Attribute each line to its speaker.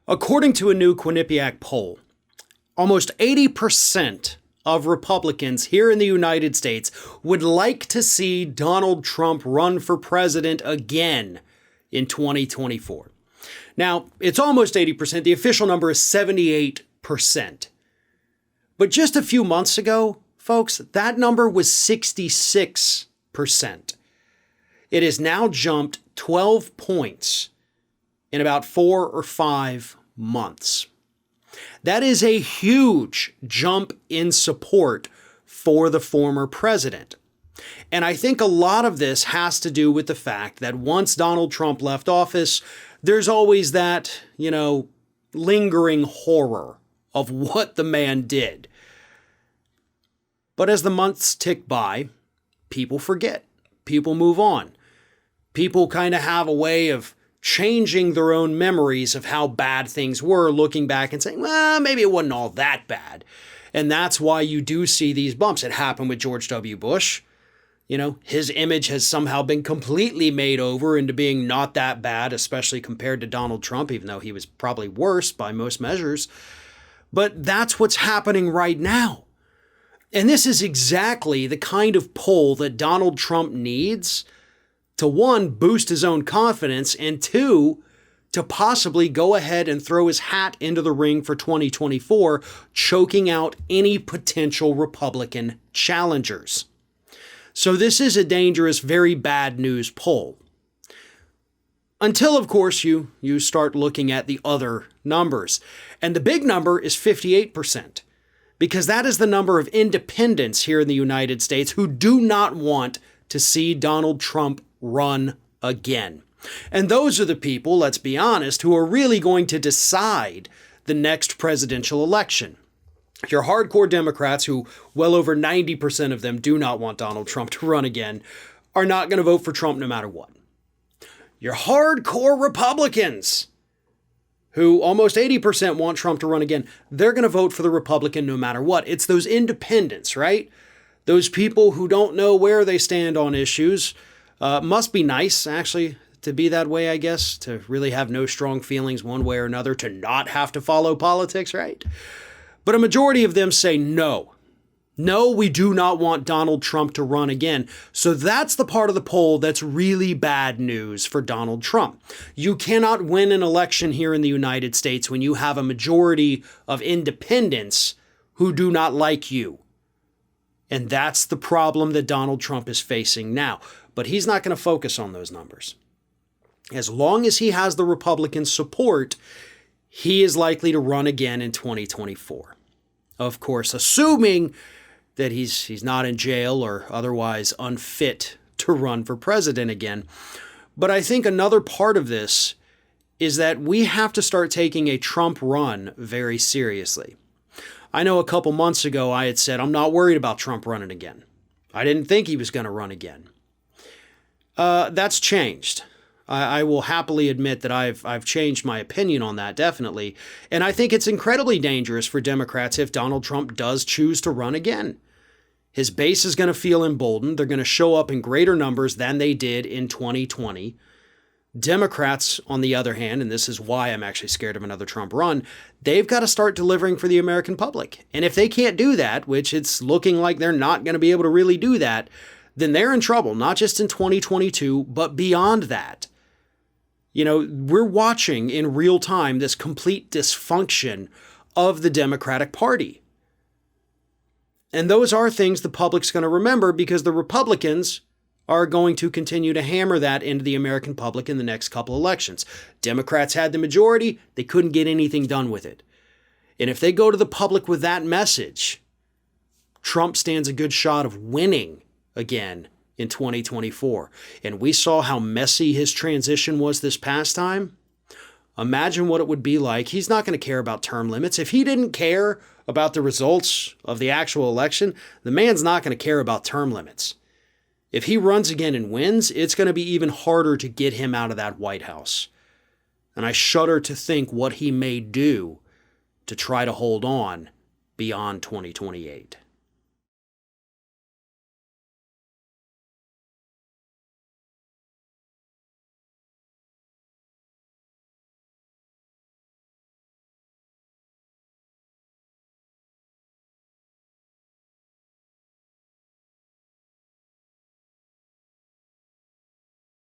Speaker 1: According to a new Quinnipiac poll, almost 80% of Republicans here in the United States would like to see Donald Trump run for president again in 2024. Now, it's almost 80%. The official number is 78%. But just a few months ago, folks, that number was 66%. It has now jumped 12 points in about 4 or 5 months. That is a huge jump in support for the former president. And I think a lot of this has to do with the fact that once Donald Trump left office, there's always that, lingering horror of what the man did. But as the months tick by, people forget. People move on. People kind of have a way of changing their own memories of how bad things were, looking back and saying, well, maybe it wasn't all that bad. And that's why you do see these bumps. It happened with George W. Bush. His image has somehow been completely made over into being not that bad, especially compared to Donald Trump, even though he was probably worse by most measures. But that's what's happening right now. And this is exactly the kind of poll that Donald Trump needs to, one, boost his own confidence, and two, to possibly go ahead and throw his hat into the ring for 2024, choking out any potential Republican challengers. So this is a dangerous, very bad news poll. Until, of course, you start looking at the other numbers. And the big number is 58%, because that is the number of independents here in the United States who do not want to see Donald Trump run again. And those are the people, let's be honest, who are really going to decide the next presidential election. Your hardcore Democrats, who well over 90% of them do not want Donald Trump to run again, are not going to vote for Trump no matter what. Your hardcore Republicans, who almost 80% want Trump to run again, they're going to vote for the Republican no matter what. It's those independents, right? Those people who don't know where they stand on issues. Must be nice, actually, to be that way, I guess, to really have no strong feelings one way or another, to not have to follow politics, right? But a majority of them say no. No, we do not want Donald Trump to run again. So that's the part of the poll that's really bad news for Donald Trump. You cannot win an election here in the United States when you have a majority of independents who do not like you. And that's the problem that Donald Trump is facing now. But he's not going to focus on those numbers. As long as he has the Republican support, he is likely to run again in 2024. Of course, assuming that he's not in jail or otherwise unfit to run for president again. But I think another part of this is that we have to start taking a Trump run very seriously. I know a couple months ago I had said, I'm not worried about Trump running again. I didn't think he was going to run again. That's changed. I will happily admit that I've changed my opinion on that, definitely. And I think it's incredibly dangerous for Democrats if Donald Trump does choose to run again. His base is going to feel emboldened. They're going to show up in greater numbers than they did in 2020. Democrats, on the other hand, and this is why I'm actually scared of another Trump run, they've got to start delivering for the American public. And if they can't do that, which it's looking like they're not going to be able to really do that, then they're in trouble, not just in 2022, but beyond that. We're watching in real time this complete dysfunction of the Democratic Party. And those are things the public's going to remember because the Republicans are going to continue to hammer that into the American public in the next couple elections. Democrats had the majority. They couldn't get anything done with it. And if they go to the public with that message, Trump stands a good shot of winning again in 2024. And we saw how messy his transition was this past time. Imagine what it would be like. He's not going to care about term limits. If he didn't care about the results of the actual election, the man's not going to care about term limits. If he runs again and wins, it's going to be even harder to get him out of that White House. And I shudder to think what he may do to try to hold on beyond 2028.